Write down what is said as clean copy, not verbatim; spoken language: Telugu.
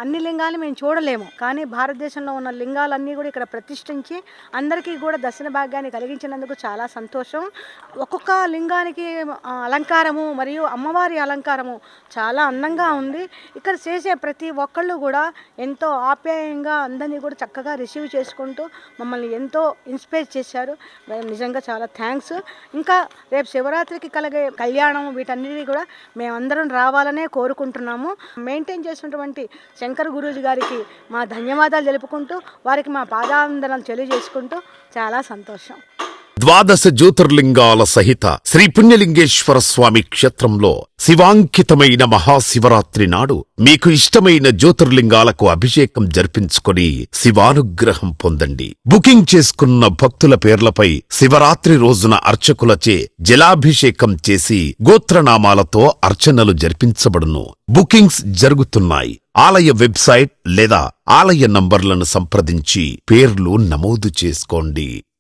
అన్ని లింగాలు మేము చూడలేము, కానీ భారతదేశంలో ఉన్న లింగాలన్నీ కూడా ఇక్కడ ప్రతిష్ఠించి అందరికీ కూడా దర్శన భాగ్యాన్ని కలిగించినందుకు చాలా సంతోషం. ఒక్కొక్క లింగానికి అలంకారము మరియు అమ్మవారి అలంకారము చాలా అందంగా ఉంది. ఇక్కడ చేసే ప్రతి ఒక్కళ్ళు కూడా ఎంతో ఆప్యాయంగా అందరినీ కూడా చక్కగా రిసీవ్ చేసుకుంటూ మమ్మల్ని ఎంతో ఇన్స్పైర్ చేశారు. నిజంగా చాలా థ్యాంక్స్. ఇంకా రేపు శివరాత్రికి కలిగే కళ్యాణం వీటన్నిటి కూడా మేమందరం రావాలనే కోరుకుంటున్నాము. మెయింటైన్ చేసినటువంటి శంకర్ గురూజీ గారికి మా ధన్యవాదాలు తెలుపుకుంటూ వారికి మా పాదావందనాలు తెలియజేసుకుంటూ చాలా సంతోషం. ద్వాదశ జ్యోతిర్లింగాల సహిత శ్రీ పుణ్యలింగేశ్వర స్వామి క్షేత్రంలో శివాంకితమైన మహాశివరాత్రి నాడు మీకు ఇష్టమైన జ్యోతిర్లింగాలకు అభిషేకం జరిపించుకొని శివానుగ్రహం పొందండి. బుకింగ్ చేసుకున్న భక్తుల పేర్లపై శివరాత్రి రోజున అర్చకులచే జలాభిషేకం చేసి గోత్రనామాలతో అర్చనలు జరిపించబడును. బుకింగ్స్ జరుగుతున్నాయి. ఆలయ వెబ్సైట్ లేదా ఆలయ నంబర్లను సంప్రదించి పేర్లు నమోదు చేసుకోండి.